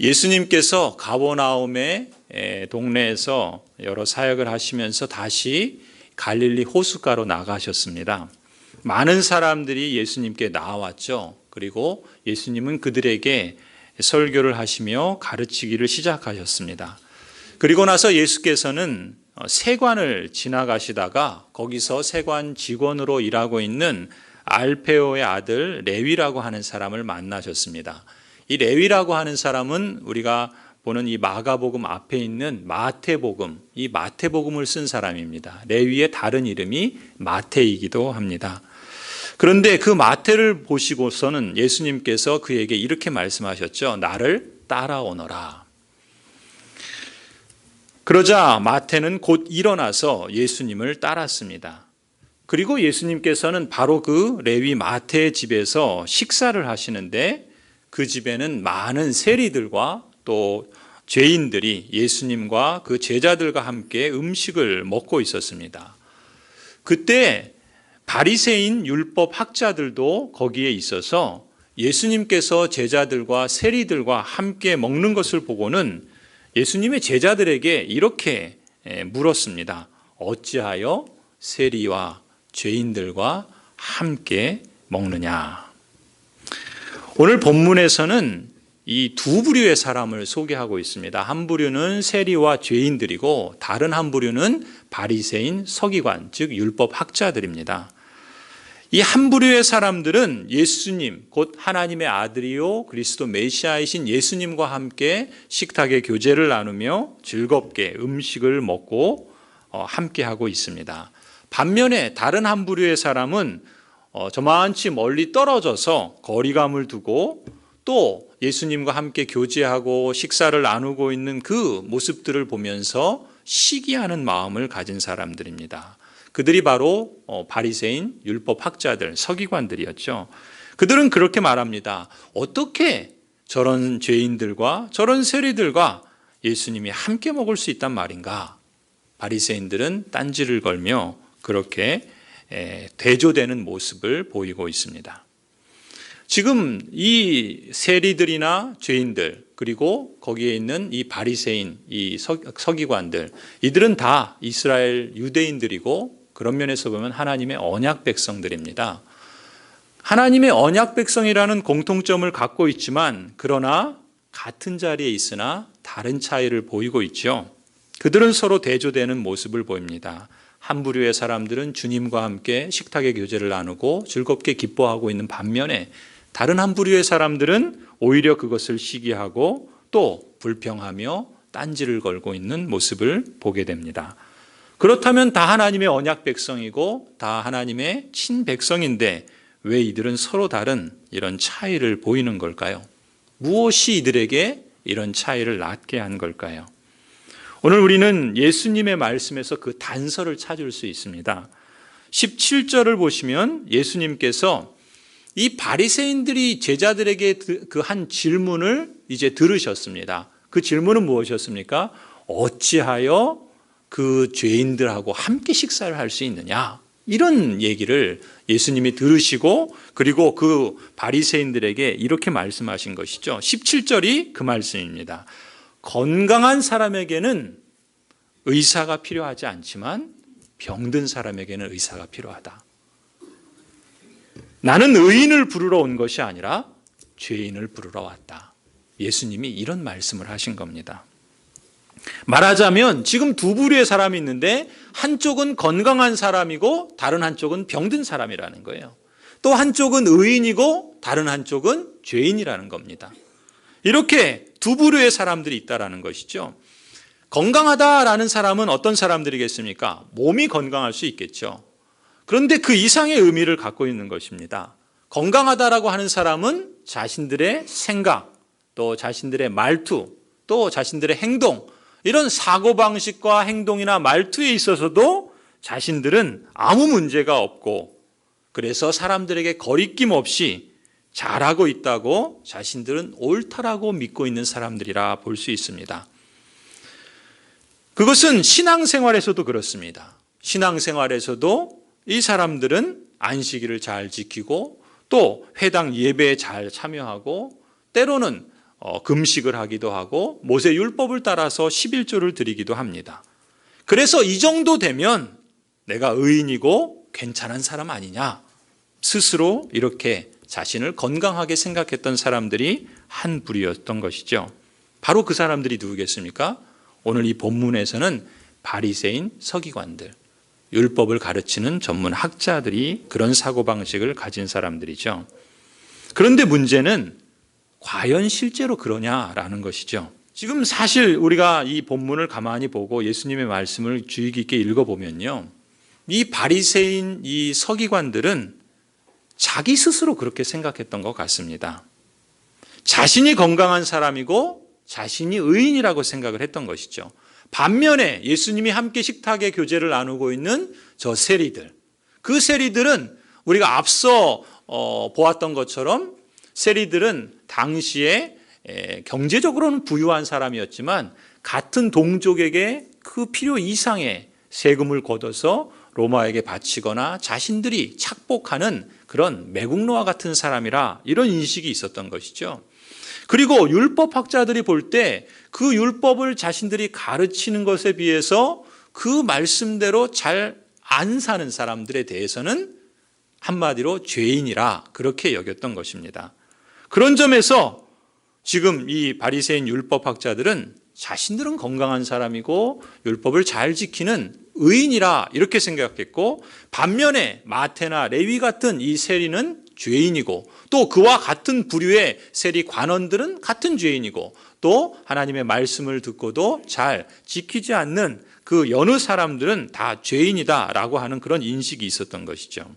예수님께서 가버나움의 동네에서 여러 사역을 하시면서 다시 갈릴리 호숫가로 나가셨습니다. 많은 사람들이 예수님께 나왔죠. 그리고 예수님은 그들에게 설교를 하시며 가르치기를 시작하셨습니다. 그리고 나서 예수께서는 세관을 지나가시다가 거기서 세관 직원으로 일하고 있는 알페오의 아들 레위라고 하는 사람을 만나셨습니다. 이 레위라고 하는 사람은 우리가 보는 이 마가복음 앞에 있는 마태복음, 이 마태복음을 쓴 사람입니다. 레위의 다른 이름이 마태이기도 합니다. 그런데 그 마태를 보시고서는 예수님께서 그에게 이렇게 말씀하셨죠. 나를 따라오너라. 그러자 마태는 곧 일어나서 예수님을 따랐습니다. 그리고 예수님께서는 바로 그 레위 마태의 집에서 식사를 하시는데 그 집에는 많은 세리들과 또 죄인들이 예수님과 그 제자들과 함께 음식을 먹고 있었습니다. 그때 바리새인 율법 학자들도 거기에 있어서 예수님께서 제자들과 세리들과 함께 먹는 것을 보고는 예수님의 제자들에게 이렇게 물었습니다. 어찌하여 세리와 죄인들과 함께 먹느냐? 오늘 본문에서는 이 두 부류의 사람을 소개하고 있습니다. 한 부류는 세리와 죄인들이고 다른 한 부류는 바리새인 서기관, 즉 율법 학자들입니다. 이 한 부류의 사람들은 예수님, 곧 하나님의 아들이요 그리스도 메시아이신 예수님과 함께 식탁에 교제를 나누며 즐겁게 음식을 먹고 함께하고 있습니다. 반면에 다른 한 부류의 사람은 저만치 멀리 떨어져서 거리감을 두고 또 예수님과 함께 교제하고 식사를 나누고 있는 그 모습들을 보면서 시기하는 마음을 가진 사람들입니다. 그들이 바로 바리새인 율법 학자들, 서기관들이었죠. 그들은 그렇게 말합니다. 어떻게 저런 죄인들과 저런 세리들과 예수님이 함께 먹을 수 있단 말인가? 바리새인들은 딴지를 걸며 그렇게 대조되는 모습을 보이고 있습니다. 지금 이 세리들이나 죄인들 그리고 거기에 있는 이 바리새인, 이 서기관들 이들은 다 이스라엘 유대인들이고 그런 면에서 보면 하나님의 언약 백성들입니다. 하나님의 언약 백성이라는 공통점을 갖고 있지만 그러나 같은 자리에 있으나 다른 차이를 보이고 있죠. 그들은 서로 대조되는 모습을 보입니다. 한 부류의 사람들은 주님과 함께 식탁의 교제를 나누고 즐겁게 기뻐하고 있는 반면에 다른 한 부류의 사람들은 오히려 그것을 시기하고 또 불평하며 딴지를 걸고 있는 모습을 보게 됩니다. 그렇다면 다 하나님의 언약 백성이고 다 하나님의 친백성인데 왜 이들은 서로 다른 이런 차이를 보이는 걸까요? 무엇이 이들에게 이런 차이를 낳게 한 걸까요? 오늘 우리는 예수님의 말씀에서 그 단서를 찾을 수 있습니다. 17절을 보시면 예수님께서 이 바리새인들이 제자들에게 그 한 질문을 이제 들으셨습니다. 그 질문은 무엇이었습니까? 어찌하여 그 죄인들하고 함께 식사를 할 수 있느냐? 이런 얘기를 예수님이 들으시고 그리고 그 바리새인들에게 이렇게 말씀하신 것이죠. 17절이 그 말씀입니다. 건강한 사람에게는 의사가 필요하지 않지만 병든 사람에게는 의사가 필요하다. 나는 의인을 부르러 온 것이 아니라 죄인을 부르러 왔다. 예수님이 이런 말씀을 하신 겁니다. 말하자면 지금 두 부류의 사람이 있는데 한쪽은 건강한 사람이고 다른 한쪽은 병든 사람이라는 거예요. 또 한쪽은 의인이고 다른 한쪽은 죄인이라는 겁니다. 이렇게 두 부류의 사람들이 있다라는 것이죠. 건강하다라는 사람은 어떤 사람들이겠습니까? 몸이 건강할 수 있겠죠. 그런데 그 이상의 의미를 갖고 있는 것입니다. 건강하다라고 하는 사람은 자신들의 생각, 또 자신들의 말투, 또 자신들의 행동, 이런 사고방식과 행동이나 말투에 있어서도 자신들은 아무 문제가 없고 그래서 사람들에게 거리낌 없이 잘하고 있다고 자신들은 옳다라고 믿고 있는 사람들이라 볼 수 있습니다. 그것은 신앙생활에서도 그렇습니다. 신앙생활에서도 이 사람들은 안식일을 잘 지키고 또 회당 예배에 잘 참여하고 때로는 금식을 하기도 하고 모세 율법을 따라서 11조를 드리기도 합니다. 그래서 이 정도 되면 내가 의인이고 괜찮은 사람 아니냐, 스스로 이렇게 자신을 건강하게 생각했던 사람들이 한 부류였던 것이죠. 바로 그 사람들이 누구겠습니까? 오늘 이 본문에서는 바리새인 서기관들, 율법을 가르치는 전문 학자들이 그런 사고방식을 가진 사람들이죠. 그런데 문제는 과연 실제로 그러냐라는 것이죠. 지금 사실 우리가 이 본문을 가만히 보고 예수님의 말씀을 주의 깊게 읽어보면요, 이 바리새인 이 서기관들은 자기 스스로 그렇게 생각했던 것 같습니다. 자신이 건강한 사람이고 자신이 의인이라고 생각을 했던 것이죠. 반면에 예수님이 함께 식탁에 교제를 나누고 있는 저 세리들, 그 세리들은 우리가 앞서 보았던 것처럼 세리들은 당시에 경제적으로는 부유한 사람이었지만 같은 동족에게 그 필요 이상의 세금을 걷어서 로마에게 바치거나 자신들이 착복하는 그런 매국노와 같은 사람이라 이런 인식이 있었던 것이죠. 그리고 율법학자들이 볼 때 그 율법을 자신들이 가르치는 것에 비해서 그 말씀대로 잘 안 사는 사람들에 대해서는 한마디로 죄인이라 그렇게 여겼던 것입니다. 그런 점에서 지금 이 바리새인 율법학자들은 자신들은 건강한 사람이고 율법을 잘 지키는 의인이라 이렇게 생각했고, 반면에 마태나 레위 같은 이 세리는 죄인이고, 또 그와 같은 부류의 세리 관원들은 같은 죄인이고, 또 하나님의 말씀을 듣고도 잘 지키지 않는 그 여느 사람들은 다 죄인이다라고 하는 그런 인식이 있었던 것이죠.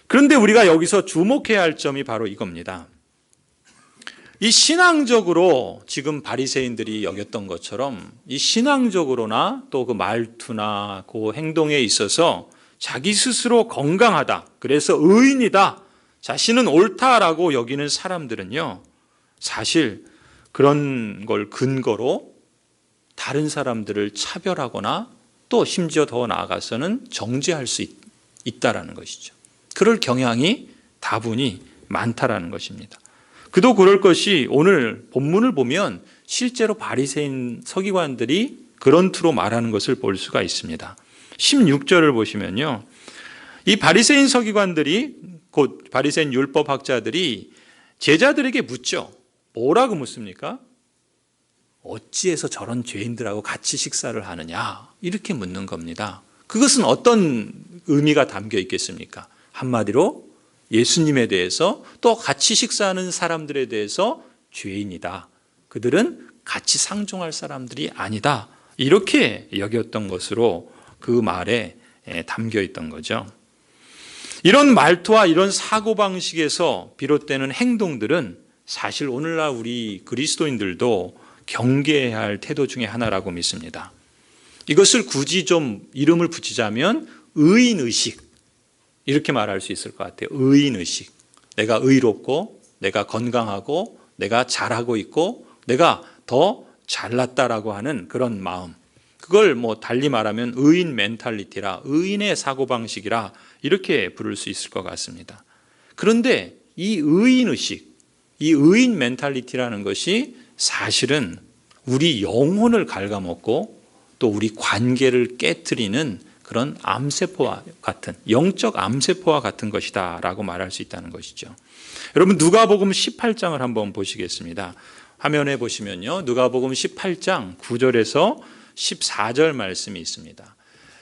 그런데 우리가 여기서 주목해야 할 점이 바로 이겁니다. 이 신앙적으로 지금 바리새인들이 여겼던 것처럼 이 신앙적으로나 또 그 말투나 그 행동에 있어서 자기 스스로 건강하다, 그래서 의인이다, 자신은 옳다라고 여기는 사람들은요, 사실 그런 걸 근거로 다른 사람들을 차별하거나 또 심지어 더 나아가서는 정죄할 수 있다라는 것이죠. 그럴 경향이 다분히 많다라는 것입니다. 그도 그럴 것이 오늘 본문을 보면 실제로 바리새인 서기관들이 그런 투로 말하는 것을 볼 수가 있습니다. 16절을 보시면요, 이 바리새인 서기관들이, 곧 바리새인 율법학자들이 제자들에게 묻죠. 뭐라고 묻습니까? 어찌해서 저런 죄인들하고 같이 식사를 하느냐, 이렇게 묻는 겁니다. 그것은 어떤 의미가 담겨 있겠습니까? 한마디로 예수님에 대해서, 또 같이 식사하는 사람들에 대해서 죄인이다, 그들은 같이 상종할 사람들이 아니다, 이렇게 여겼던 것으로 그 말에 담겨 있던 거죠. 이런 말투와 이런 사고방식에서 비롯되는 행동들은 사실 오늘날 우리 그리스도인들도 경계해야 할 태도 중에 하나라고 믿습니다. 이것을 굳이 좀 이름을 붙이자면 의인의식, 이렇게 말할 수 있을 것 같아요. 의인의식. 내가 의롭고 내가 건강하고 내가 잘하고 있고 내가 더 잘났다라고 하는 그런 마음, 그걸 뭐 달리 말하면 의인 멘탈리티라, 의인의 사고방식이라 이렇게 부를 수 있을 것 같습니다. 그런데 이 의인의식, 이 의인 멘탈리티라는 것이 사실은 우리 영혼을 갉아먹고 또 우리 관계를 깨트리는 그런 암세포와 같은, 영적 암세포와 같은 것이다 라고 말할 수 있다는 것이죠. 여러분, 누가복음 18장을 한번 보시겠습니다. 화면에 보시면요, 누가복음 18장 9절에서 14절 말씀이 있습니다.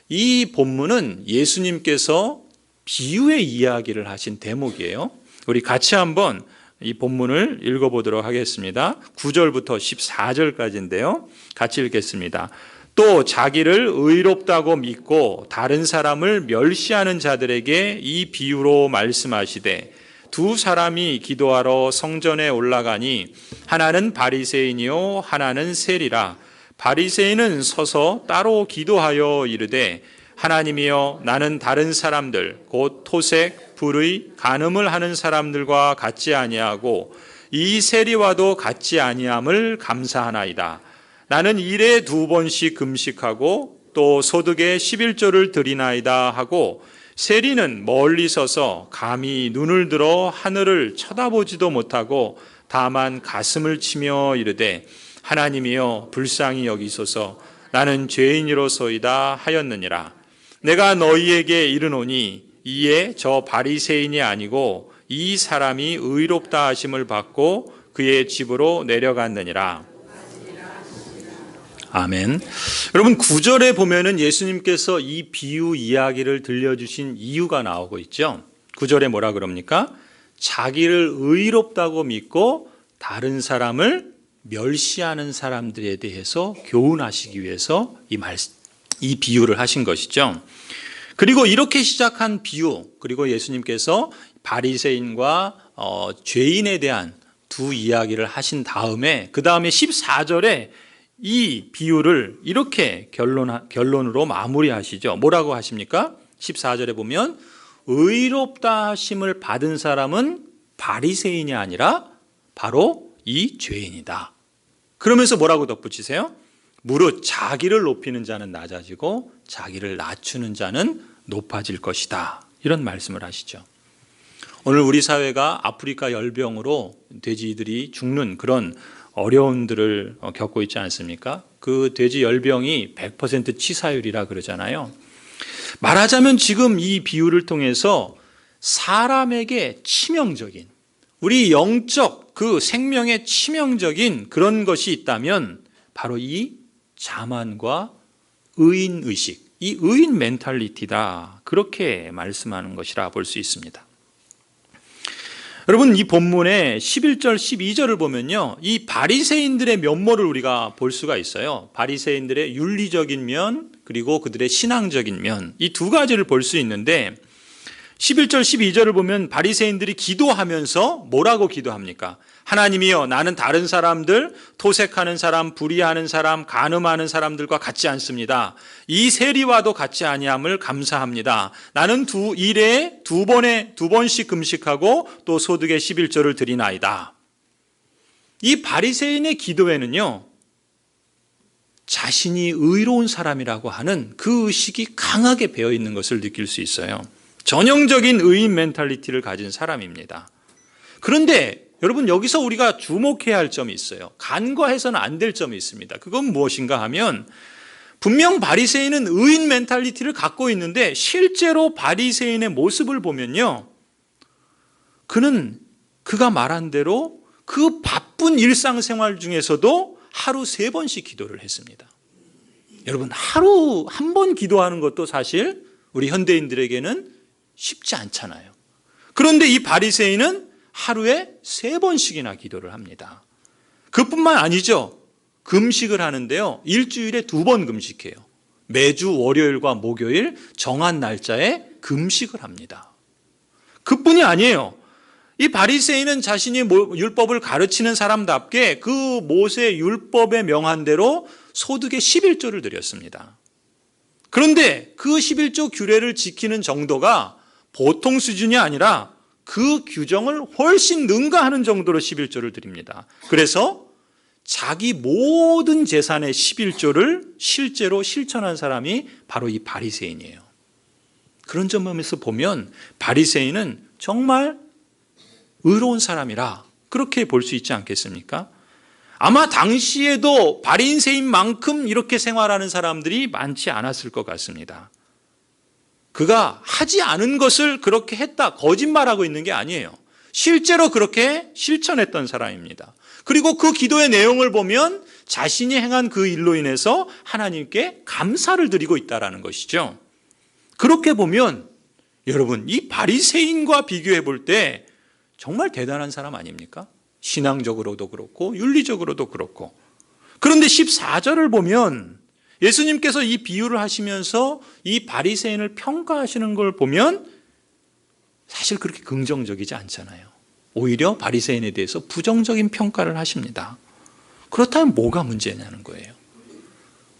이 본문은 예수님께서 비유의 이야기를 하신 대목이에요. 우리 같이 한번 이 본문을 읽어보도록 하겠습니다. 9절부터 14절까지인데요. 같이 읽겠습니다. 또 자기를 의롭다고 믿고 다른 사람을 멸시하는 자들에게 이 비유로 말씀하시되, 두 사람이 기도하러 성전에 올라가니 하나는 바리새인이요 하나는 세리라. 바리새인은 서서 따로 기도하여 이르되, 하나님이여, 나는 다른 사람들 곧 토색, 불의, 간음을 하는 사람들과 같지 아니하고 이 세리와도 같지 아니함을 감사하나이다. 나는 일에 2번씩 금식하고 또 소득의 11조를 드리나이다 하고, 세리는 멀리 서서 감히 눈을 들어 하늘을 쳐다보지도 못하고 다만 가슴을 치며 이르되 하나님이여 불쌍히 여기소서 나는 죄인이로소이다 하였느니라. 내가 너희에게 이르노니 이에 저 바리새인이 아니고 이 사람이 의롭다 하심을 받고 그의 집으로 내려갔느니라. 아멘. 여러분 9절에 보면은 예수님께서 이 비유 이야기를 들려주신 이유가 나오고 있죠. 9절에 뭐라 그럽니까? 자기를 의롭다고 믿고 다른 사람을 멸시하는 사람들에 대해서 교훈하시기 위해서 이 비유를 하신 것이죠. 그리고 이렇게 시작한 비유, 그리고 예수님께서 바리새인과 죄인에 대한 두 이야기를 하신 다음에 그 다음에 14절에 이 비유를 이렇게 결론으로 마무리하시죠. 뭐라고 하십니까? 14절에 보면 의롭다 하심을 받은 사람은 바리새인이 아니라 바로 이 죄인이다. 그러면서 뭐라고 덧붙이세요? 무릇 자기를 높이는 자는 낮아지고 자기를 낮추는 자는 높아질 것이다. 이런 말씀을 하시죠. 오늘 우리 사회가 아프리카 열병으로 돼지들이 죽는 그런 어려움들을 겪고 있지 않습니까? 그 돼지 열병이 100% 치사율이라 그러잖아요. 말하자면 지금 이 비유를 통해서 사람에게 치명적인, 우리 영적 그 생명에 치명적인 그런 것이 있다면 바로 이 자만과 의인의식, 이 의인 멘탈리티다. 그렇게 말씀하는 것이라 볼 수 있습니다. 여러분 이 본문의 11절 12절을 보면요, 이 바리새인들의 면모를 우리가 볼 수가 있어요. 바리새인들의 윤리적인 면 그리고 그들의 신앙적인 면, 이 두 가지를 볼 수 있는데 11절 12절을 보면 바리새인들이 기도하면서 뭐라고 기도합니까? 하나님이여 나는 다른 사람들, 토색하는 사람, 불의하는 사람, 간음하는 사람들과 같지 않습니다. 이 세리와도 같지 아니함을 감사합니다. 나는 일에 두 번씩 금식하고 또 소득의 11조를 드리나이다. 이 바리새인의 기도에는요, 자신이 의로운 사람이라고 하는 그 의식이 강하게 배어 있는 것을 느낄 수 있어요. 전형적인 의인 멘탈리티를 가진 사람입니다. 그런데 여러분 여기서 우리가 주목해야 할 점이 있어요. 간과해서는 안 될 점이 있습니다. 그건 무엇인가 하면 분명 바리새인은 의인 멘탈리티를 갖고 있는데 실제로 바리새인의 모습을 보면요, 그가 말한 대로 그 바쁜 일상생활 중에서도 하루 3번씩 기도를 했습니다. 여러분 하루 한 번 기도하는 것도 사실 우리 현대인들에게는 쉽지 않잖아요. 그런데 이 바리새인은 하루에 3번씩이나 기도를 합니다. 그뿐만 아니죠. 금식을 하는데요, 일주일에 2번 금식해요. 매주 월요일과 목요일 정한 날짜에 금식을 합니다. 그뿐이 아니에요. 이 바리새인은 자신이 율법을 가르치는 사람답게 그 모세 율법에 명한 대로 소득의 11조를 드렸습니다. 그런데 그 11조 규례를 지키는 정도가 보통 수준이 아니라 그 규정을 훨씬 능가하는 정도로 11조를 드립니다. 그래서 자기 모든 재산의 11조를 실제로 실천한 사람이 바로 이 바리새인이에요. 그런 점에서 보면 바리새인은 정말 의로운 사람이라 그렇게 볼 수 있지 않겠습니까? 아마 당시에도 바리새인만큼 이렇게 생활하는 사람들이 많지 않았을 것 같습니다. 그가 하지 않은 것을 그렇게 했다, 거짓말하고 있는 게 아니에요. 실제로 그렇게 실천했던 사람입니다. 그리고 그 기도의 내용을 보면 자신이 행한 그 일로 인해서 하나님께 감사를 드리고 있다는 것이죠. 그렇게 보면 여러분 이 바리새인과 비교해 볼 때 정말 대단한 사람 아닙니까? 신앙적으로도 그렇고 윤리적으로도 그렇고. 그런데 14절을 보면 예수님께서 이 비유를 하시면서 이 바리새인을 평가하시는 걸 보면 사실 그렇게 긍정적이지 않잖아요. 오히려 바리새인에 대해서 부정적인 평가를 하십니다. 그렇다면 뭐가 문제냐는 거예요.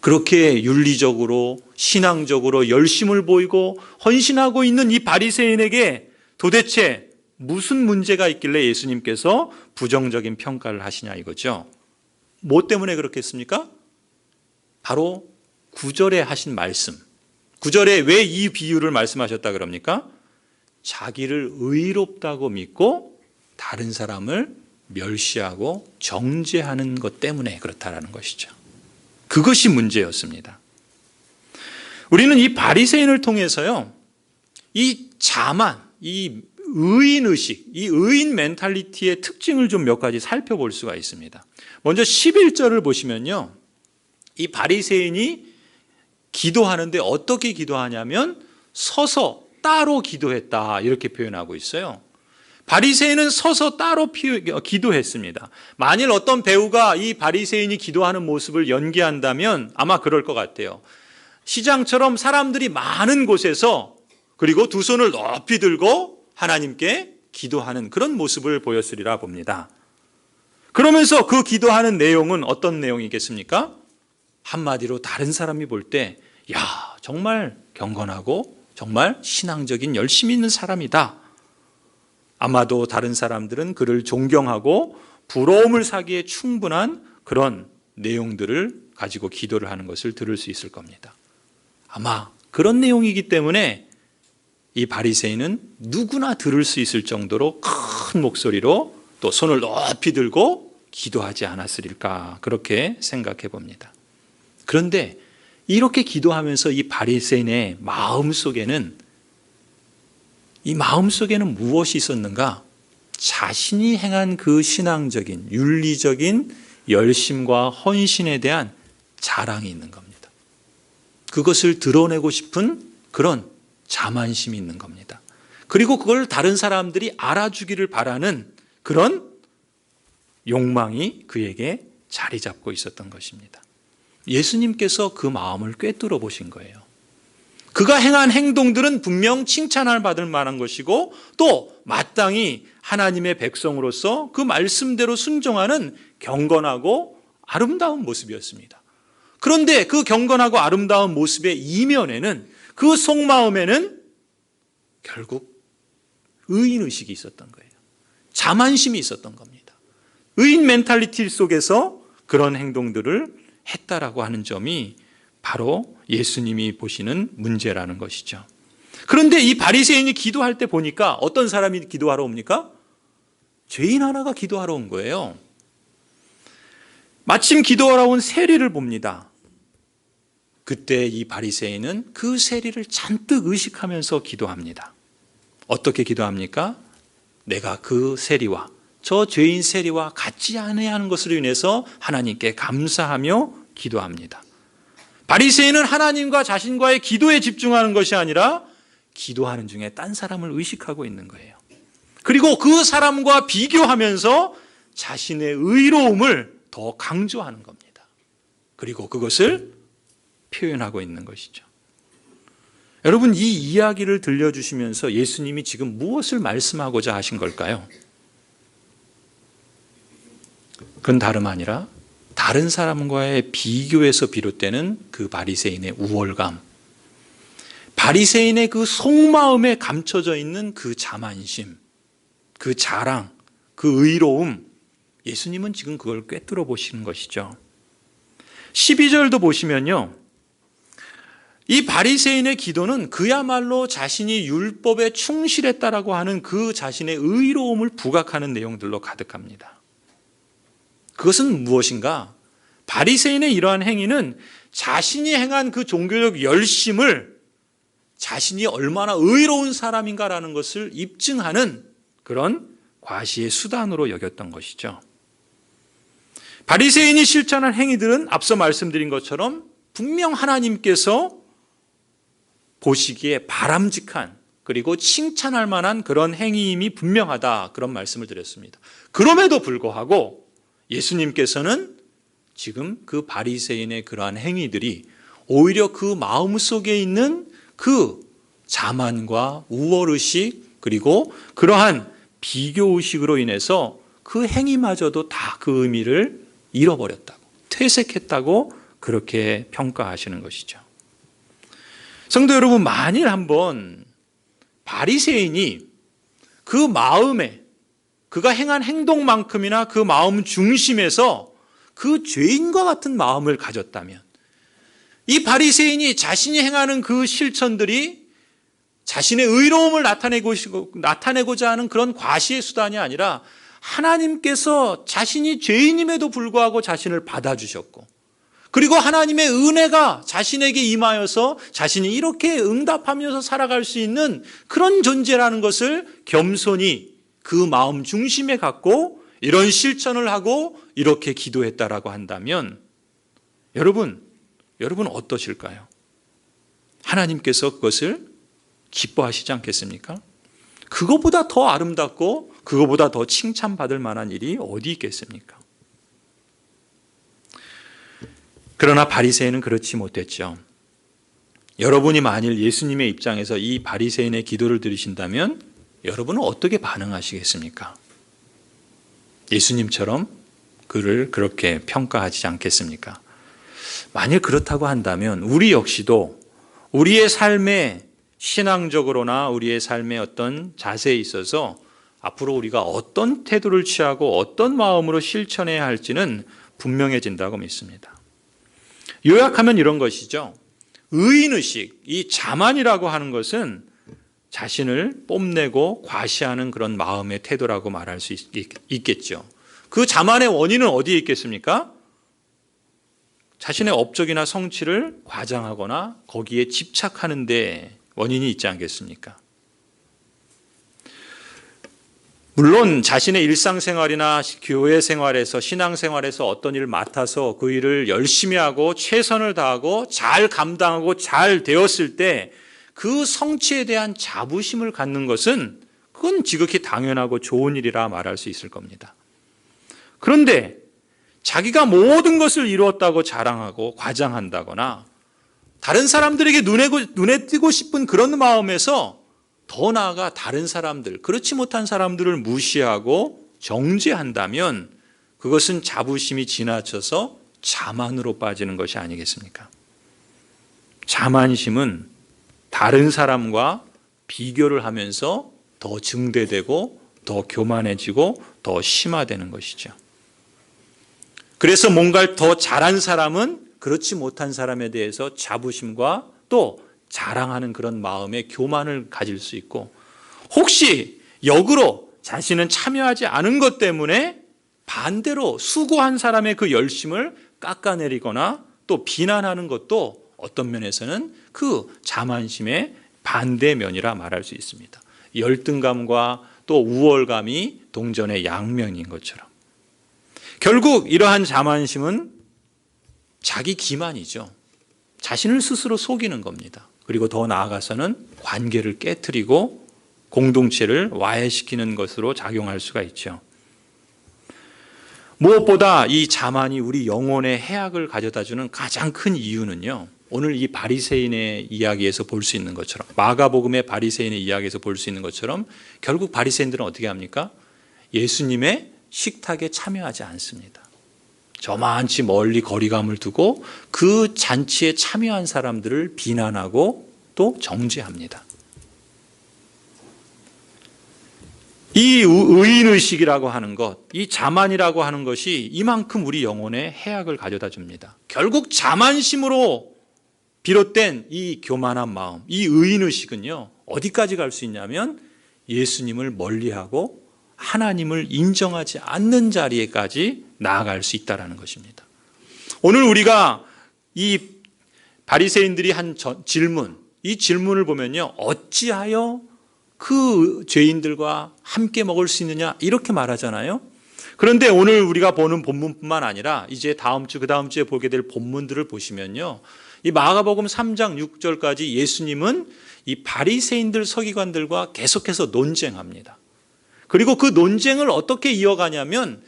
그렇게 윤리적으로 신앙적으로 열심을 보이고 헌신하고 있는 이 바리새인에게 도대체 무슨 문제가 있길래 예수님께서 부정적인 평가를 하시냐 이거죠. 뭐 때문에 그렇겠습니까? 바로 9절에 하신 말씀. 9절에 왜 이 비유를 말씀하셨다 그럽니까? 자기를 의롭다고 믿고 다른 사람을 멸시하고 정죄하는 것 때문에 그렇다라는 것이죠. 그것이 문제였습니다. 우리는 이 바리새인을 통해서요, 이 자만, 이 의인의식, 이 의인 멘탈리티의 특징을 좀 몇 가지 살펴볼 수가 있습니다. 먼저 11절을 보시면요, 이 바리새인이 기도하는데 어떻게 기도하냐면 서서 따로 기도했다, 이렇게 표현하고 있어요. 바리새인은 서서 따로 기도했습니다. 만일 어떤 배우가 이 바리새인이 기도하는 모습을 연기한다면 아마 그럴 것 같아요. 시장처럼 사람들이 많은 곳에서, 그리고 두 손을 높이 들고 하나님께 기도하는 그런 모습을 보였으리라 봅니다. 그러면서 그 기도하는 내용은 어떤 내용이겠습니까? 한마디로 다른 사람이 볼 때, 야, 정말 경건하고 정말 신앙적인 열심히 있는 사람이다. 아마도 다른 사람들은 그를 존경하고 부러움을 사기에 충분한 그런 내용들을 가지고 기도를 하는 것을 들을 수 있을 겁니다. 아마 그런 내용이기 때문에 이 바리새인은 누구나 들을 수 있을 정도로 큰 목소리로 또 손을 높이 들고 기도하지 않았으릴까, 그렇게 생각해 봅니다. 그런데 이렇게 기도하면서 이 바리새인의 마음속에는 무엇이 있었는가? 자신이 행한 그 신앙적인 윤리적인 열심과 헌신에 대한 자랑이 있는 겁니다. 그것을 드러내고 싶은 그런 자만심이 있는 겁니다. 그리고 그걸 다른 사람들이 알아주기를 바라는 그런 욕망이 그에게 자리 잡고 있었던 것입니다. 예수님께서 그 마음을 꿰뚫어 보신 거예요. 그가 행한 행동들은 분명 칭찬을 받을 만한 것이고 또 마땅히 하나님의 백성으로서 그 말씀대로 순종하는 경건하고 아름다운 모습이었습니다. 그런데 그 경건하고 아름다운 모습의 이면에는, 그 속마음에는 결국 의인의식이 있었던 거예요. 자만심이 있었던 겁니다. 의인 멘탈리티 속에서 그런 행동들을 했다라고 하는 점이 바로 예수님이 보시는 문제라는 것이죠. 그런데 이 바리새인이 기도할 때 보니까 어떤 사람이 기도하러 옵니까? 죄인 하나가 기도하러 온 거예요. 마침 기도하러 온 세리를 봅니다. 그때 이 바리새인은 그 세리를 잔뜩 의식하면서 기도합니다. 어떻게 기도합니까? 내가 그 세리와, 저 죄인 세리와 같지 않아야 하는 것으로 인해서 하나님께 감사하며 기도합니다. 바리새인은 하나님과 자신과의 기도에 집중하는 것이 아니라 기도하는 중에 딴 사람을 의식하고 있는 거예요. 그리고 그 사람과 비교하면서 자신의 의로움을 더 강조하는 겁니다. 그리고 그것을 표현하고 있는 것이죠. 여러분, 이 이야기를 들려주시면서 예수님이 지금 무엇을 말씀하고자 하신 걸까요? 그건 다름 아니라 다른 사람과의 비교에서 비롯되는 그 바리새인의 우월감, 바리새인의 그 속마음에 감춰져 있는 그 자만심, 그 자랑, 그 의로움, 예수님은 지금 그걸 꿰뚫어 보시는 것이죠. 12절도 보시면요, 이 바리새인의 기도는 그야말로 자신이 율법에 충실했다라고 하는 그 자신의 의로움을 부각하는 내용들로 가득합니다. 그것은 무엇인가? 바리새인의 이러한 행위는 자신이 행한 그 종교적 열심을 자신이 얼마나 의로운 사람인가라는 것을 입증하는 그런 과시의 수단으로 여겼던 것이죠. 바리새인이 실천한 행위들은 앞서 말씀드린 것처럼 분명 하나님께서 보시기에 바람직한, 그리고 칭찬할 만한 그런 행위임이 분명하다, 그런 말씀을 드렸습니다. 그럼에도 불구하고 예수님께서는 지금 그 바리새인의 그러한 행위들이 오히려 그 마음속에 있는 그 자만과 우월의식, 그리고 그러한 비교의식으로 인해서 그 행위마저도 다 그 의미를 잃어버렸다고, 퇴색했다고 그렇게 평가하시는 것이죠. 성도 여러분, 만일 한번 바리새인이 그 마음에, 그가 행한 행동만큼이나 그 마음 중심에서 그 죄인과 같은 마음을 가졌다면, 이 바리새인이 자신이 행하는 그 실천들이 자신의 의로움을 나타내고자 하는 그런 과시의 수단이 아니라 하나님께서 자신이 죄인임에도 불구하고 자신을 받아주셨고, 그리고 하나님의 은혜가 자신에게 임하여서 자신이 이렇게 응답하면서 살아갈 수 있는 그런 존재라는 것을 겸손히 그 마음 중심에 갖고 이런 실천을 하고 이렇게 기도했다라고 한다면 여러분 어떠실까요? 하나님께서 그것을 기뻐하시지 않겠습니까? 그거보다 더 아름답고 그거보다 더 칭찬받을 만한 일이 어디 있겠습니까? 그러나 바리새인은 그렇지 못했죠. 여러분이 만일 예수님의 입장에서 이 바리새인의 기도를 들으신다면 여러분은 어떻게 반응하시겠습니까? 예수님처럼 그를 그렇게 평가하지 않겠습니까? 만일 그렇다고 한다면 우리 역시도 우리의 삶에 신앙적으로나 우리의 삶의 어떤 자세에 있어서 앞으로 우리가 어떤 태도를 취하고 어떤 마음으로 실천해야 할지는 분명해진다고 믿습니다. 요약하면 이런 것이죠. 의인의식, 이 자만이라고 하는 것은 자신을 뽐내고 과시하는 그런 마음의 태도라고 말할 수 있겠죠. 그 자만의 원인은 어디에 있겠습니까? 자신의 업적이나 성취를 과장하거나 거기에 집착하는 데 원인이 있지 않겠습니까? 물론 자신의 일상생활이나 교회 생활에서 신앙생활에서 어떤 일을 맡아서 그 일을 열심히 하고 최선을 다하고 잘 감당하고 잘 되었을 때 그 성취에 대한 자부심을 갖는 것은 그건 지극히 당연하고 좋은 일이라 말할 수 있을 겁니다. 그런데 자기가 모든 것을 이루었다고 자랑하고 과장한다거나 다른 사람들에게 눈에 띄고 싶은 그런 마음에서 더 나아가 다른 사람들, 그렇지 못한 사람들을 무시하고 정죄한다면 그것은 자부심이 지나쳐서 자만으로 빠지는 것이 아니겠습니까? 자만심은 다른 사람과 비교를 하면서 더 증대되고 더 교만해지고 더 심화되는 것이죠. 그래서 뭔가를 더 잘한 사람은 그렇지 못한 사람에 대해서 자부심과 또 자랑하는 그런 마음의 교만을 가질 수 있고, 혹시 역으로 자신은 참여하지 않은 것 때문에 반대로 수고한 사람의 그 열심을 깎아내리거나 또 비난하는 것도 어떤 면에서는 그 자만심의 반대면이라 말할 수 있습니다. 열등감과 또 우월감이 동전의 양면인 것처럼 결국 이러한 자만심은 자기 기만이죠. 자신을 스스로 속이는 겁니다. 그리고 더 나아가서는 관계를 깨트리고 공동체를 와해시키는 것으로 작용할 수가 있죠. 무엇보다 이 자만이 우리 영혼에 해악을 가져다주는 가장 큰 이유는요, 오늘 이 바리새인의 이야기에서 볼 수 있는 것처럼, 마가복음의 바리새인의 이야기에서 볼 수 있는 것처럼 결국 바리새인들은 어떻게 합니까? 예수님의 식탁에 참여하지 않습니다. 저만치 멀리 거리감을 두고 그 잔치에 참여한 사람들을 비난하고 또 정죄합니다. 이 의인의식이라고 하는 것, 이 자만이라고 하는 것이 이만큼 우리 영혼에 해악을 가져다 줍니다. 결국 자만심으로 비롯된 이 교만한 마음, 이 의인의식은요, 어디까지 갈 수 있냐면 예수님을 멀리하고 하나님을 인정하지 않는 자리에까지 나아갈 수 있다는 것입니다. 오늘 우리가 이 바리새인들이 한 질문, 이 질문을 보면요, 어찌하여 그 죄인들과 함께 먹을 수 있느냐 이렇게 말하잖아요. 그런데 오늘 우리가 보는 본문뿐만 아니라 이제 다음 주, 그 다음 주에 보게 될 본문들을 보시면요, 이 마가복음 3장 6절까지 예수님은 이 바리새인들 서기관들과 계속해서 논쟁합니다. 그리고 그 논쟁을 어떻게 이어가냐면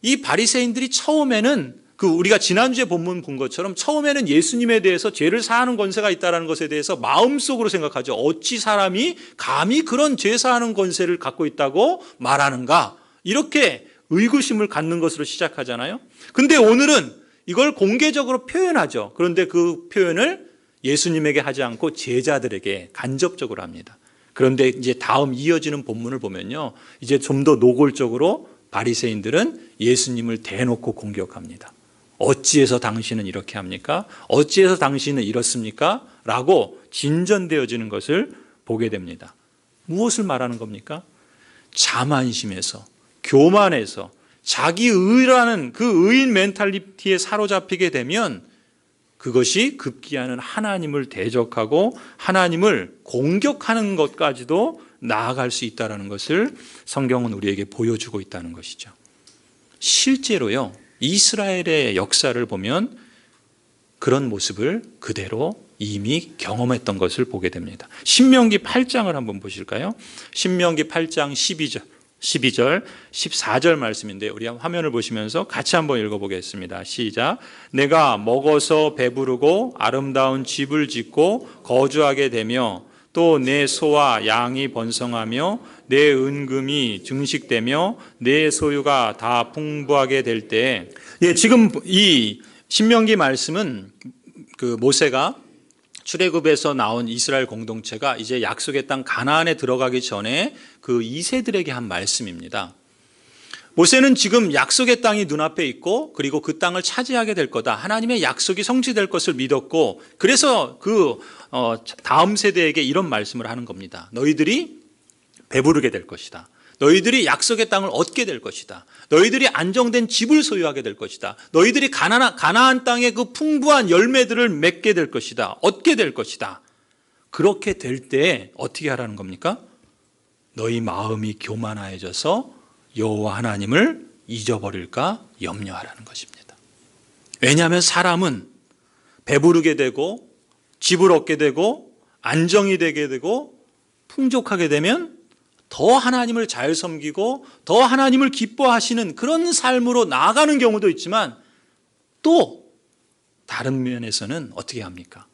이 바리새인들이 처음에는 우리가 지난주에 본문 본 것처럼 처음에는 예수님에 대해서 죄를 사하는 권세가 있다는 것에 대해서 마음속으로 생각하죠. 어찌 사람이 감히 그런 죄 사하는 권세를 갖고 있다고 말하는가, 이렇게 의구심을 갖는 것으로 시작하잖아요. 근데 오늘은 이걸 공개적으로 표현하죠. 그런데 그 표현을 예수님에게 하지 않고 제자들에게 간접적으로 합니다. 그런데 이제 다음 이어지는 본문을 보면요, 이제 좀 더 노골적으로 바리새인들은 예수님을 대놓고 공격합니다. 어찌해서 당신은 이렇게 합니까? 어찌해서 당신은 이렇습니까? 라고 진전되어지는 것을 보게 됩니다. 무엇을 말하는 겁니까? 자만심에서, 교만해서 자기 의라는 그 의인 멘탈리티에 사로잡히게 되면 그것이 급기야는 하나님을 대적하고 하나님을 공격하는 것까지도 나아갈 수 있다는 것을 성경은 우리에게 보여주고 있다는 것이죠. 실제로요, 이스라엘의 역사를 보면 그런 모습을 그대로 이미 경험했던 것을 보게 됩니다. 신명기 8장을 한번 보실까요? 신명기 8장 12절, 14절 말씀인데 우리 화면을 보시면서 같이 한번 읽어보겠습니다. 시작. 내가 먹어서 배부르고 아름다운 집을 짓고 거주하게 되며 또 내 소와 양이 번성하며 내 은금이 증식되며 내 소유가 다 풍부하게 될 때, 지금 이 신명기 말씀은 그 모세가 출애굽에서 나온 이스라엘 공동체가 이제 약속의 땅 가나안에 들어가기 전에 그 2세들에게 한 말씀입니다. 모세는 지금 약속의 땅이 눈앞에 있고 그리고 그 땅을 차지하게 될 거다. 하나님의 약속이 성취될 것을 믿었고 그래서 그 다음 세대에게 이런 말씀을 하는 겁니다. 너희들이 배부르게 될 것이다. 너희들이 약속의 땅을 얻게 될 것이다. 너희들이 안정된 집을 소유하게 될 것이다. 너희들이 가나안 땅의 그 풍부한 열매들을 맺게 될 것이다. 얻게 될 것이다. 그렇게 될 때 어떻게 하라는 겁니까? 너희 마음이 교만하여져서 여호와 하나님을 잊어버릴까 염려하라는 것입니다. 왜냐하면 사람은 배부르게 되고 집을 얻게 되고 안정이 되게 되고 풍족하게 되면 더 하나님을 잘 섬기고 더 하나님을 기뻐하시는 그런 삶으로 나아가는 경우도 있지만 또 다른 면에서는 어떻게 합니까?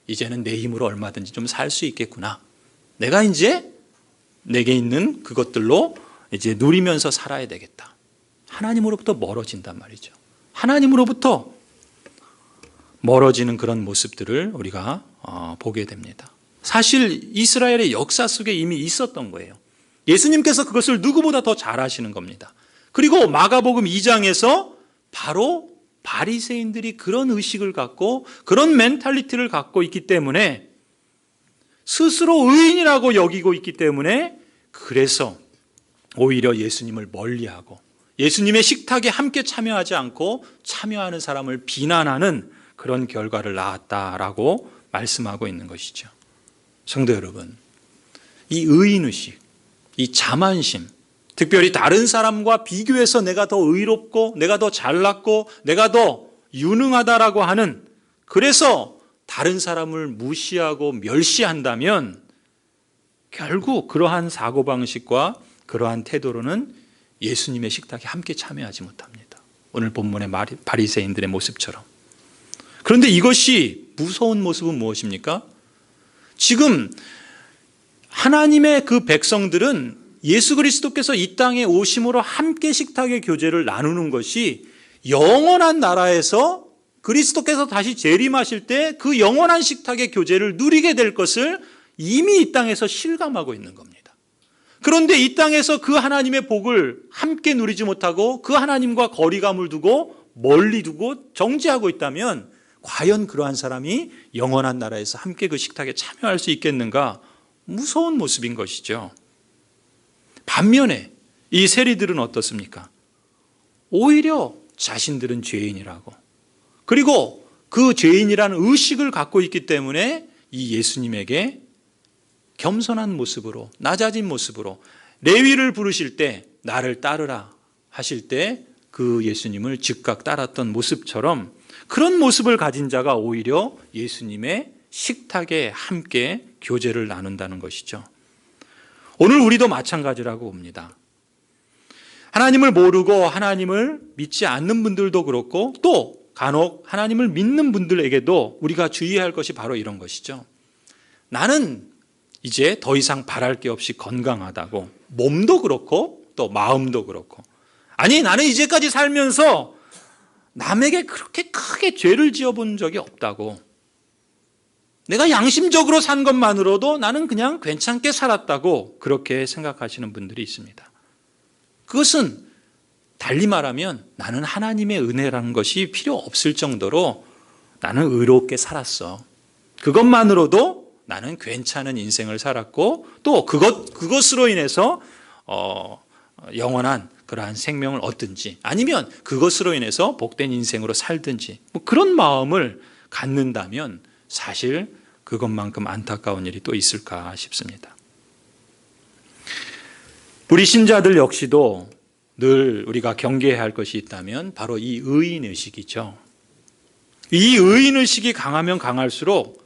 이제는 내 힘으로 얼마든지 좀 살 수 있겠구나. 내가 이제 내게 있는 그것들로 이제 누리면서 살아야 되겠다. 하나님으로부터 멀어진단 말이죠. 하나님으로부터 멀어지는 그런 모습들을 우리가 보게 됩니다. 사실 이스라엘의 역사 속에 이미 있었던 거예요. 예수님께서 그것을 누구보다 더 잘 아시는 겁니다. 그리고 마가복음 2장에서 바로 바리새인들이 그런 의식을 갖고 그런 멘탈리티를 갖고 있기 때문에 스스로 의인이라고 여기고 있기 때문에 그래서 오히려 예수님을 멀리하고 예수님의 식탁에 함께 참여하지 않고 참여하는 사람을 비난하는 그런 결과를 낳았다라고 말씀하고 있는 것이죠. 성도 여러분, 이 의인의식, 이 자만심, 특별히 다른 사람과 비교해서 내가 더 의롭고 내가 더 잘났고 내가 더 유능하다라고 하는, 그래서 다른 사람을 무시하고 멸시한다면 결국 그러한 사고방식과 그러한 태도로는 예수님의 식탁에 함께 참여하지 못합니다. 오늘 본문의 바리새인들의 모습처럼. 그런데 이것이 무서운 모습은 무엇입니까? 지금 하나님의 그 백성들은 예수 그리스도께서 이 땅에 오심으로 함께 식탁의 교제를 나누는 것이 영원한 나라에서 그리스도께서 다시 재림하실 때 그 영원한 식탁의 교제를 누리게 될 것을 이미 이 땅에서 실감하고 있는 겁니다. 그런데 이 땅에서 그 하나님의 복을 함께 누리지 못하고 그 하나님과 거리감을 두고 멀리 두고 정지하고 있다면 과연 그러한 사람이 영원한 나라에서 함께 그 식탁에 참여할 수 있겠는가? 무서운 모습인 것이죠. 반면에 이 세리들은 어떻습니까? 오히려 자신들은 죄인이라고, 그리고 그 죄인이라는 의식을 갖고 있기 때문에 이 예수님에게 겸손한 모습으로, 낮아진 모습으로, 레위를 부르실 때 나를 따르라 하실 때 그 예수님을 즉각 따랐던 모습처럼 그런 모습을 가진 자가 오히려 예수님의 식탁에 함께 교제를 나눈다는 것이죠. 오늘 우리도 마찬가지라고 봅니다. 하나님을 모르고 하나님을 믿지 않는 분들도 그렇고 또 간혹 하나님을 믿는 분들에게도 우리가 주의할 것이 바로 이런 것이죠. 나는 이제 더 이상 바랄 게 없이 건강하다고, 몸도 그렇고 또 마음도 그렇고, 아니 나는 이제까지 살면서 남에게 그렇게 크게 죄를 지어본 적이 없다고, 내가 양심적으로 산 것만으로도 나는 그냥 괜찮게 살았다고 그렇게 생각하시는 분들이 있습니다. 그것은 달리 말하면 나는 하나님의 은혜라는 것이 필요 없을 정도로 나는 의롭게 살았어. 그것만으로도 나는 괜찮은 인생을 살았고 또 그것으로 인해서 영원한 그러한 생명을 얻든지 아니면 그것으로 인해서 복된 인생으로 살든지 그런 마음을 갖는다면 사실 그것만큼 안타까운 일이 또 있을까 싶습니다. 우리 신자들 역시도 늘 우리가 경계해야 할 것이 있다면 바로 이 의인의식이죠. 이 의인의식이 강하면 강할수록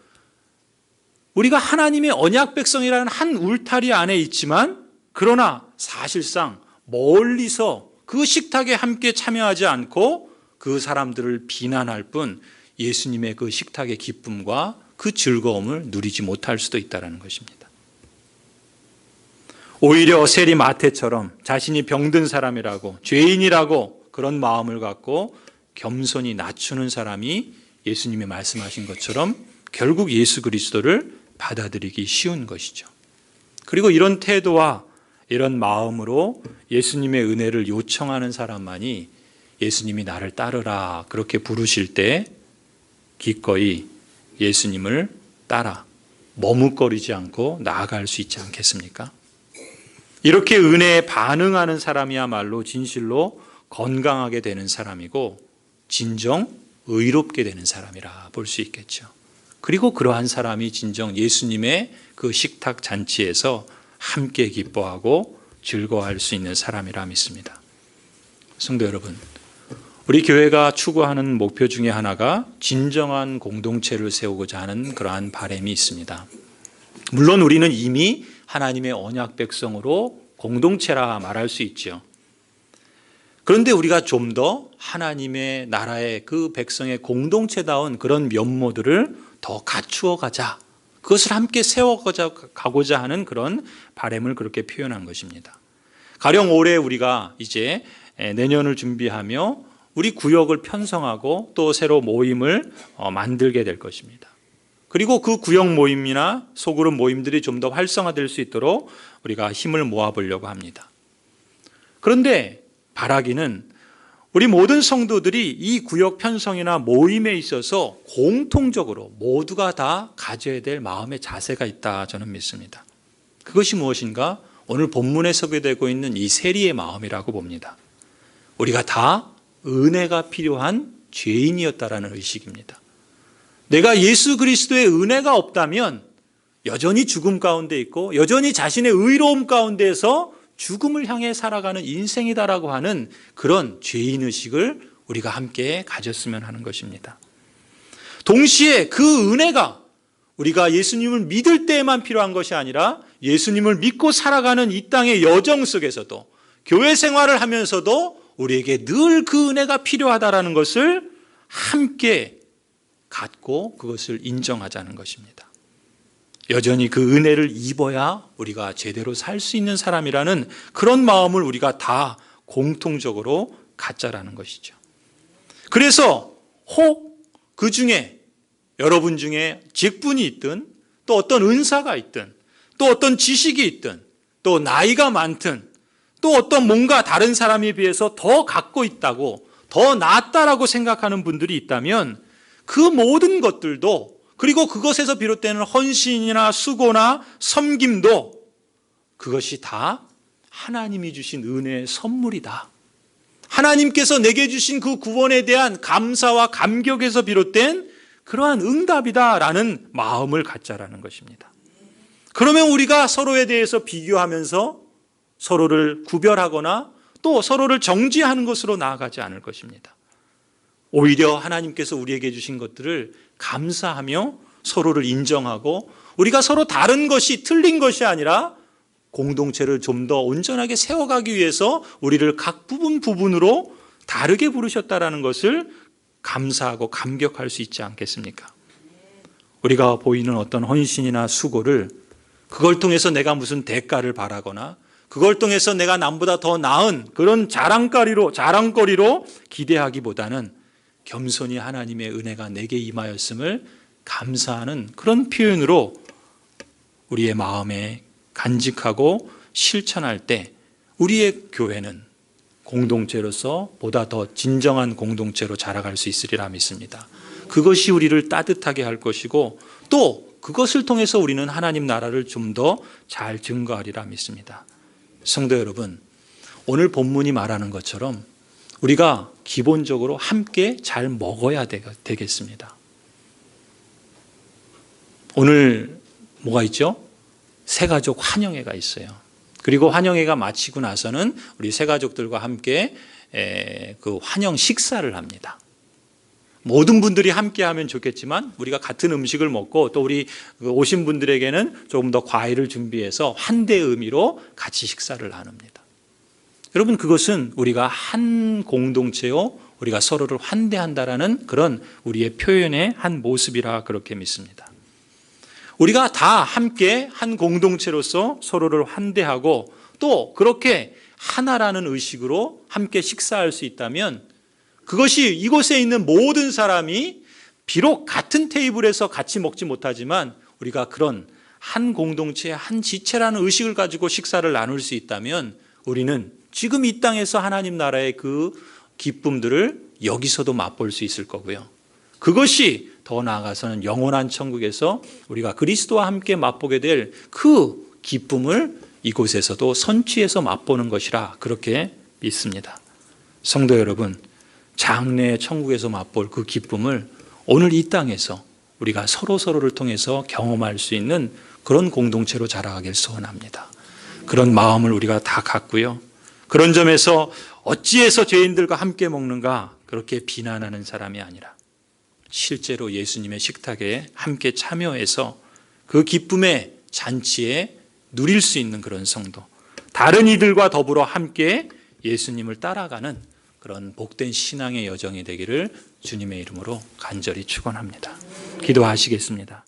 우리가 하나님의 언약 백성이라는 한 울타리 안에 있지만 그러나 사실상 멀리서 그 식탁에 함께 참여하지 않고 그 사람들을 비난할 뿐 예수님의 그 식탁의 기쁨과 그 즐거움을 누리지 못할 수도 있다는 것입니다. 오히려 세리 마태처럼 자신이 병든 사람이라고 죄인이라고 그런 마음을 갖고 겸손히 낮추는 사람이 예수님이 말씀하신 것처럼 결국 예수 그리스도를 받아들이기 쉬운 것이죠. 그리고 이런 태도와 이런 마음으로 예수님의 은혜를 요청하는 사람만이 예수님이 나를 따르라 그렇게 부르실 때 기꺼이 예수님을 따라 머뭇거리지 않고 나아갈 수 있지 않겠습니까? 이렇게 은혜에 반응하는 사람이야말로 진실로 건강하게 되는 사람이고 진정 의롭게 되는 사람이라 볼 수 있겠죠. 그리고 그러한 사람이 진정 예수님의 그 식탁 잔치에서 함께 기뻐하고 즐거워할 수 있는 사람이라 믿습니다. 성도 여러분, 우리 교회가 추구하는 목표 중에 하나가 진정한 공동체를 세우고자 하는 그러한 바람이 있습니다. 물론 우리는 이미 하나님의 언약 백성으로 공동체라 말할 수 있죠. 그런데 우리가 좀 더 하나님의 나라의 그 백성의 공동체다운 그런 면모들을 더 갖추어 가자. 그것을 함께 세워가고자 하는 그런 바람을 그렇게 표현한 것입니다. 가령 올해 우리가 이제 내년을 준비하며 우리 구역을 편성하고 또 새로 모임을 만들게 될 것입니다. 그리고 그 구역 모임이나 소그룹 모임들이 좀 더 활성화될 수 있도록 우리가 힘을 모아보려고 합니다. 그런데 바라기는 우리 모든 성도들이 이 구역 편성이나 모임에 있어서 공통적으로 모두가 다 가져야 될 마음의 자세가 있다 저는 믿습니다. 그것이 무엇인가? 오늘 본문에 소개되고 있는 이 세리의 마음이라고 봅니다. 우리가 다 은혜가 필요한 죄인이었다라는 의식입니다. 내가 예수 그리스도의 은혜가 없다면 여전히 죽음 가운데 있고 여전히 자신의 의로움 가운데에서 죽음을 향해 살아가는 인생이다라고 하는 그런 죄인의식을 우리가 함께 가졌으면 하는 것입니다. 동시에 그 은혜가 우리가 예수님을 믿을 때에만 필요한 것이 아니라 예수님을 믿고 살아가는 이 땅의 여정 속에서도 교회 생활을 하면서도 우리에게 늘 그 은혜가 필요하다라는 것을 함께 갖고 그것을 인정하자는 것입니다. 여전히 그 은혜를 입어야 우리가 제대로 살 수 있는 사람이라는 그런 마음을 우리가 다 공통적으로 갖자라는 것이죠. 그래서 혹 그 중에 여러분 중에 직분이 있든 또 어떤 은사가 있든 또 어떤 지식이 있든 또 나이가 많든 또 어떤 뭔가 다른 사람에 비해서 더 갖고 있다고 더 낫다라고 생각하는 분들이 있다면 그 모든 것들도 그리고 그것에서 비롯되는 헌신이나 수고나 섬김도 그것이 다 하나님이 주신 은혜의 선물이다. 하나님께서 내게 주신 그 구원에 대한 감사와 감격에서 비롯된 그러한 응답이다라는 마음을 갖자라는 것입니다. 그러면 우리가 서로에 대해서 비교하면서 서로를 구별하거나 또 서로를 정죄하는 것으로 나아가지 않을 것입니다. 오히려 하나님께서 우리에게 주신 것들을 감사하며 서로를 인정하고 우리가 서로 다른 것이 틀린 것이 아니라 공동체를 좀 더 온전하게 세워가기 위해서 우리를 각 부분으로 다르게 부르셨다라는 것을 감사하고 감격할 수 있지 않겠습니까? 우리가 보이는 어떤 헌신이나 수고를 그걸 통해서 내가 무슨 대가를 바라거나 그걸 통해서 내가 남보다 더 나은 그런 자랑거리로 기대하기보다는 겸손히 하나님의 은혜가 내게 임하였음을 감사하는 그런 표현으로 우리의 마음에 간직하고 실천할 때 우리의 교회는 공동체로서 보다 더 진정한 공동체로 자라갈 수 있으리라 믿습니다. 그것이 우리를 따뜻하게 할 것이고 또 그것을 통해서 우리는 하나님 나라를 좀 더 잘 증거하리라 믿습니다. 성도 여러분, 오늘 본문이 말하는 것처럼 우리가 기본적으로 함께 잘 먹어야 되겠습니다. 오늘 뭐가 있죠? 새가족 환영회가 있어요. 그리고 환영회가 마치고 나서는 우리 새가족들과 함께 그 환영 식사를 합니다. 모든 분들이 함께 하면 좋겠지만 우리가 같은 음식을 먹고 또 우리 오신 분들에게는 조금 더 과일을 준비해서 환대 의미로 같이 식사를 나눕니다. 여러분, 그것은 우리가 한 공동체요, 우리가 서로를 환대한다라는 그런 우리의 표현의 한 모습이라 그렇게 믿습니다. 우리가 다 함께 한 공동체로서 서로를 환대하고 또 그렇게 하나라는 의식으로 함께 식사할 수 있다면 그것이 이곳에 있는 모든 사람이 비록 같은 테이블에서 같이 먹지 못하지만 우리가 그런 한 공동체의 한 지체라는 의식을 가지고 식사를 나눌 수 있다면 우리는 지금 이 땅에서 하나님 나라의 그 기쁨들을 여기서도 맛볼 수 있을 거고요. 그것이 더 나아가서는 영원한 천국에서 우리가 그리스도와 함께 맛보게 될 그 기쁨을 이곳에서도 선취해서 맛보는 것이라 그렇게 믿습니다. 성도 여러분, 장래의 천국에서 맛볼 그 기쁨을 오늘 이 땅에서 우리가 서로를 통해서 경험할 수 있는 그런 공동체로 자라가길 소원합니다. 그런 마음을 우리가 다 갖고요. 그런 점에서 어찌해서 죄인들과 함께 먹는가 그렇게 비난하는 사람이 아니라 실제로 예수님의 식탁에 함께 참여해서 그 기쁨의 잔치에 누릴 수 있는 그런 성도, 다른 이들과 더불어 함께 예수님을 따라가는 그런 복된 신앙의 여정이 되기를 주님의 이름으로 간절히 축원합니다. 기도하시겠습니다.